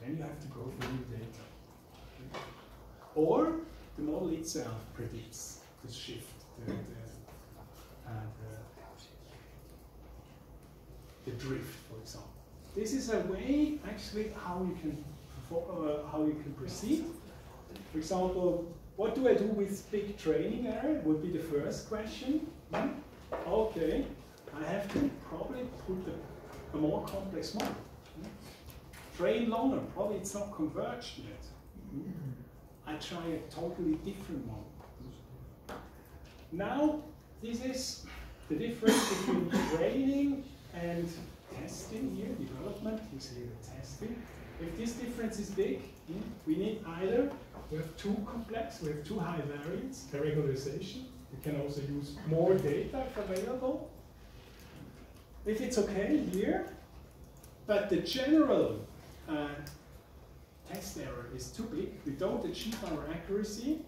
Then you have to go for new data. Or the model itself predicts the shift, the drift, for example. This is a way, actually, how you can proceed. For example, what do I do with big training error? Would be the first question. Okay, I have to probably put a more complex model. Train longer, probably it's not converged yet. I try a totally different model. Now, this is the difference between training and testing here, development, you see the testing. If this difference is big, we need either, we have too complex, we have too high variance, the regularization. You can also use more data if available. If it's okay here, but the general test error is too big, we don't achieve our accuracy,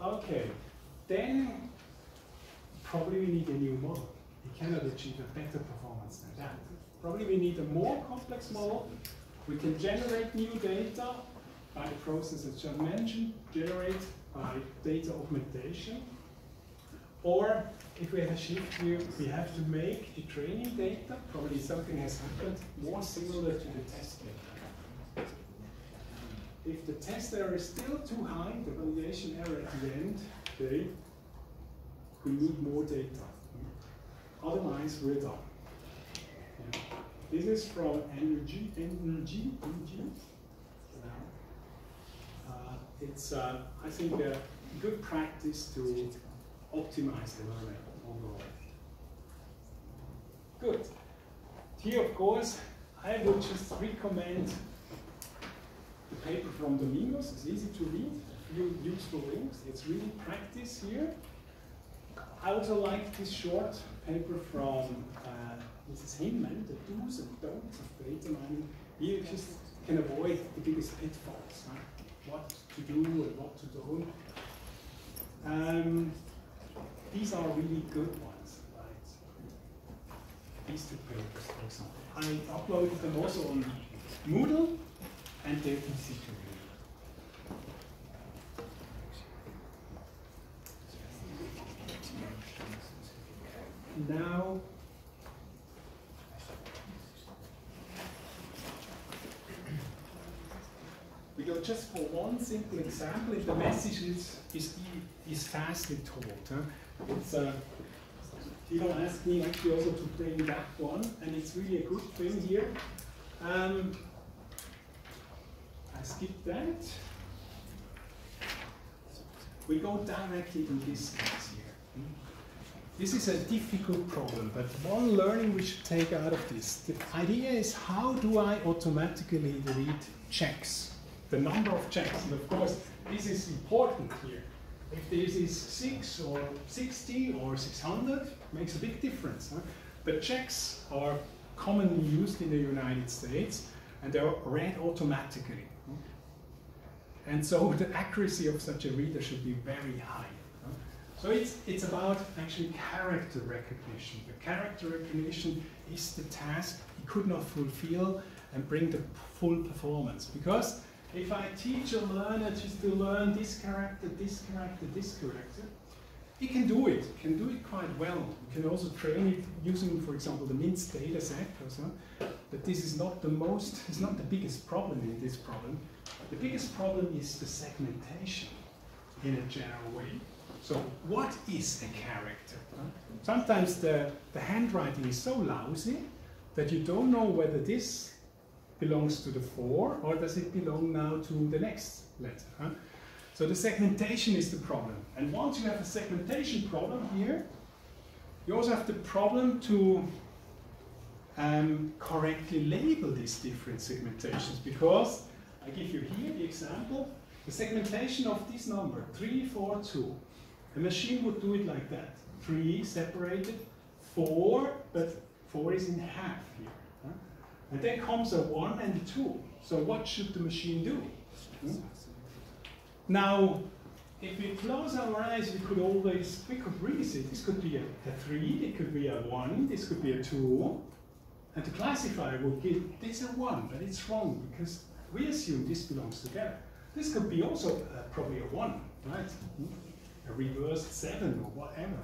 okay, then probably we need a new model. We cannot achieve a better performance than that. Probably we need a more complex model. We can generate new data by the process as just mentioned, generate by data augmentation. Or if we have a shift here, we have to make the training data, probably something has happened, more similar to the test data. If the test error is still too high, the validation error at the end, okay, we need more data. Otherwise, we're done. Yeah. This is from energy. It's, I think, a good practice to optimize the learning overall. Good. Here, of course, I would just recommend the paper from Domingos. It's easy to read, a few useful links. It's really practice here. I also like this short paper from Mrs. Hinman, the do's and don'ts of data mining. Here you just can avoid the biggest pitfalls, what to do and what to don't. These are really good ones, right? These two papers, for example. I uploaded them also on Moodle, and they're easy to read. Now, we go just for one simple example. If the message is fastly told. It's, Tino asked me actually also to bring that one, and it's really a good thing here. I skip that. We go directly in this case here. This is a difficult problem, but one learning we should take out of this. The idea is, how do I automatically read checks? The number of checks, and of course, this is important here. If this is 6 or 60 or 600, makes a big difference. But checks are commonly used in the United States, and they're read automatically. And so the accuracy of such a reader should be very high. So it's about actually character recognition. The character recognition is the task he could not fulfill and bring the full performance. Because if I teach a learner just to learn this character, this character, this character, he can do it. He can do it quite well. You can also train it using, for example, the MINS data set. But this is not it's not the biggest problem in this problem. The biggest problem is the segmentation in a general way. So what is a character? Sometimes the handwriting is so lousy that you don't know whether this belongs to the 4 or does it belong now to the next letter. So the segmentation is the problem. And once you have a segmentation problem here, you also have the problem to correctly label these different segmentations, because I give you here the example, the segmentation of this number, 3, 4, 2. A machine would do it like that. 3 separated, 4, but 4 is in half here. And then comes a 1 and a 2. So what should the machine do? Now, if we close our eyes, we could really say this could be a 3, it could be a 1, this could be a 2. And the classifier would give this a 1, but it's wrong because we assume this belongs together. This could be also probably a 1, right? A reversed 7 or whatever.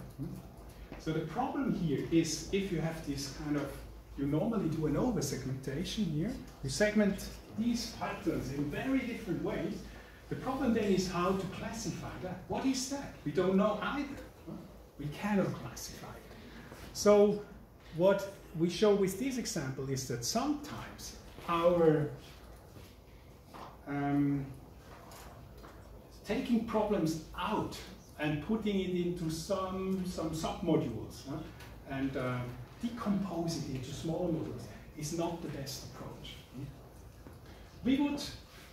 So the problem here is if you have this kind of, you normally do an over-segmentation here. You segment these patterns in very different ways. The problem then is how to classify that. What is that? We don't know either. We cannot classify it. So what we show with this example is that sometimes our taking problems out and putting it into some submodules and decomposing it into smaller modules is not the best approach. We would,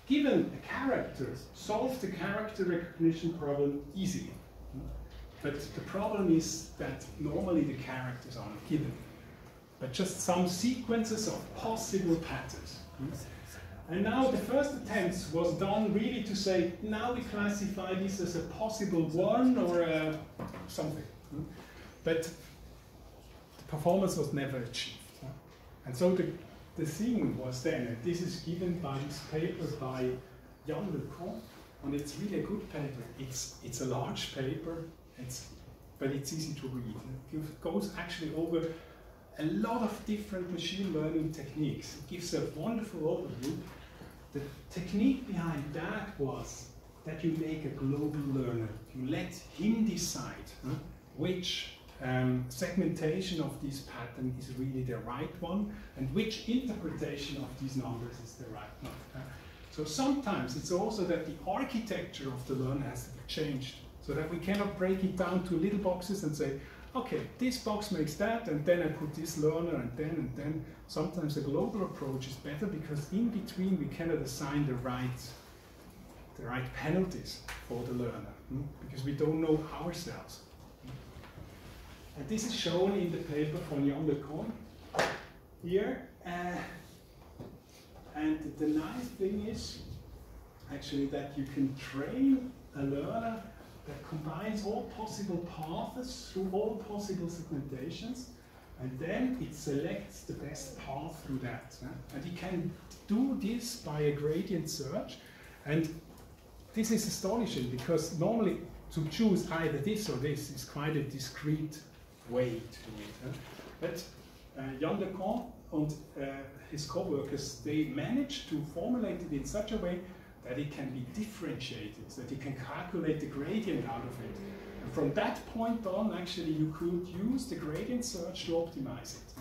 given a character, solve the character recognition problem easily. But the problem is that normally the characters are not given, but just some sequences of possible patterns. And now the first attempt was done really to say, now we classify this as a possible 1 or something. But the performance was never achieved. And so the thing was then, and this is given by this paper by Jan Lecon, and it's really a good paper. It's a large paper, but it's easy to read. It goes actually over a lot of different machine learning techniques. It gives a wonderful overview. The technique behind that was that you make a global learner. You let him decide which segmentation of this pattern is really the right one and which interpretation of these numbers is the right one. So sometimes it's also that the architecture of the learner has to be changed so that we cannot break it down to little boxes and say, okay, this box makes that, and then I put this learner, and then. Sometimes a global approach is better because in between we cannot assign the right penalties for the learner because we don't know ourselves. And this is shown in the paper from Jan Lecon here. And the nice thing is actually that you can train a learner that combines all possible paths through all possible segmentations, and then it selects the best path through that. And you can do this by a gradient search, and this is astonishing because normally to choose either this or this is quite a discrete way to do it. But Jan Lecon and his co-workers, they managed to formulate it in such a way that it can be differentiated, so that you can calculate the gradient out of it. And from that point on, actually, you could use the gradient search to optimize it.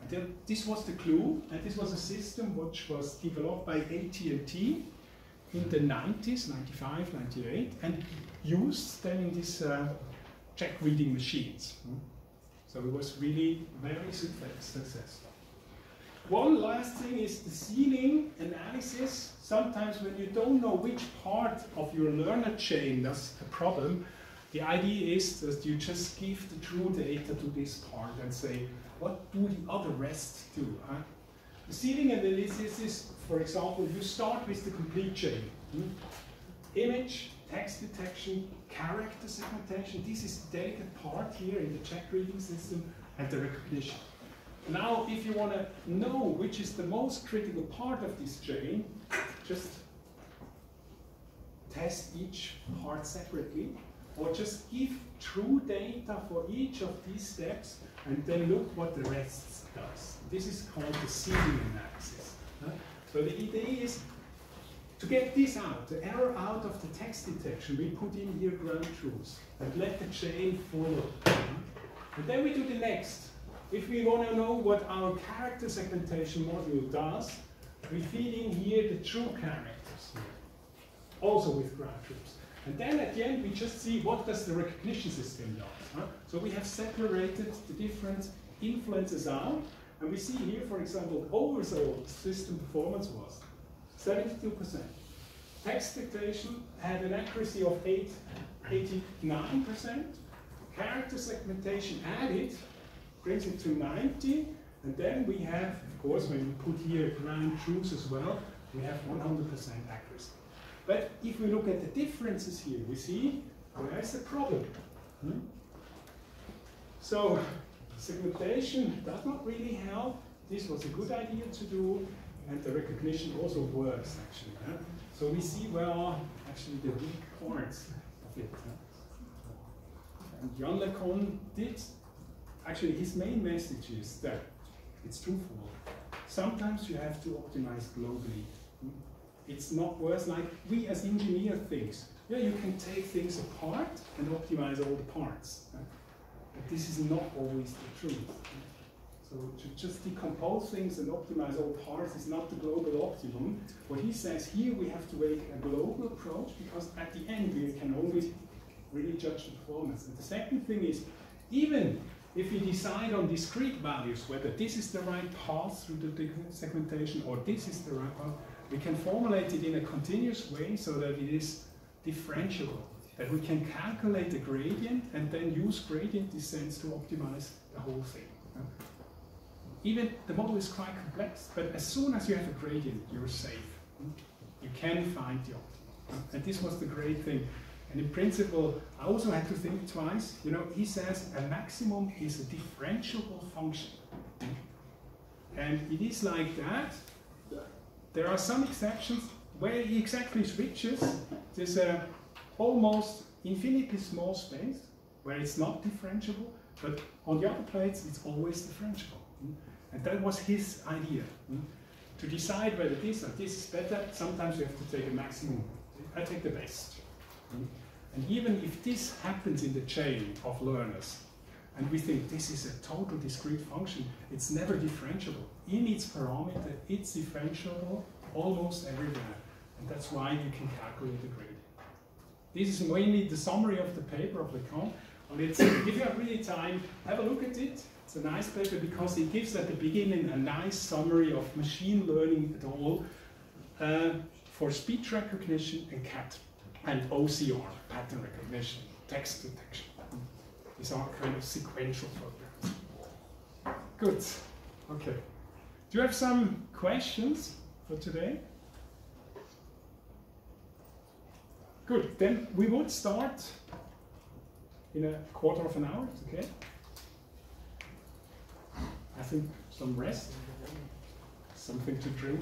And then this was the clue, and this was a system which was developed by AT&T in the 90s, 95, 98, and used then in these check reading machines. So it was really very successful. One last thing is the ceiling analysis. Sometimes when you don't know which part of your learner chain does a problem, the idea is that you just give the true data to this part and say, what do the other rest do? The ceiling analysis is, for example, you start with the complete chain. Image, text detection, character segmentation. This is the delicate part here in the check reading system, and the recognition. Now, if you want to know which is the most critical part of this chain, just test each part separately, or just give true data for each of these steps, and then look what the rest does. This is called the ceiling analysis. So the idea is to get this out, the error out of the text detection, we put in here ground truths and let the chain follow. And then we do the next. If we want to know what our character segmentation module does, we feed in here the true characters, also with ground truths. And then at the end, we just see what does the recognition system do. So we have separated the different influences out, and we see here, for example, overall system performance was 72%. Text dictation had an accuracy of 89%. Character segmentation added brings it to 90. And then we have, of course, when we put here ground truths as well, we have 100% accuracy. But if we look at the differences here, we see there's a problem. So segmentation does not really help. this was a good idea to do, and the recognition also works actually. So we see where are actually the weak parts of it. And Jan LeCun did, actually his main message is that it's twofold. Sometimes you have to optimize globally. It's not worth, like we as engineers think, yeah, you can take things apart and optimize all the parts. But this is not always the truth. So to just decompose things and optimize all parts is not the global optimum. What he says here, we have to take a global approach, because at the end we can only really judge the performance. And the second thing is, even if we decide on discrete values, whether this is the right path through the segmentation or this is the right path, we can formulate it in a continuous way so that it is differentiable, that we can calculate the gradient and then use gradient descents to optimize the whole thing. Even the model is quite complex, but as soon as you have a gradient, you're safe. You can find the optimum. And this was the great thing. And in principle, I also had to think twice. You know, he says a maximum is a differentiable function. And it is like that. There are some exceptions where he exactly switches. There's a almost infinitely small space where it's not differentiable, but on the other plates, it's always differentiable. And that was his idea. To decide whether this or this is better, sometimes you have to take a maximum. I take the best. And even if this happens in the chain of learners, and we think this is a total discrete function, it's never differentiable. In its parameter, it's differentiable almost everywhere. And that's why you can calculate the gradient. This is mainly the summary of the paper of LeCun. And it's, if you have really time, have a look at it. It's a nice paper because it gives at the beginning a nice summary of machine learning at all for speech recognition and CAT and OCR, pattern recognition, text detection. These are kind of sequential programs. Good. Okay. Do you have some questions for today? Good. Then we would start in a quarter of an hour. Okay. I think some rest, something to drink.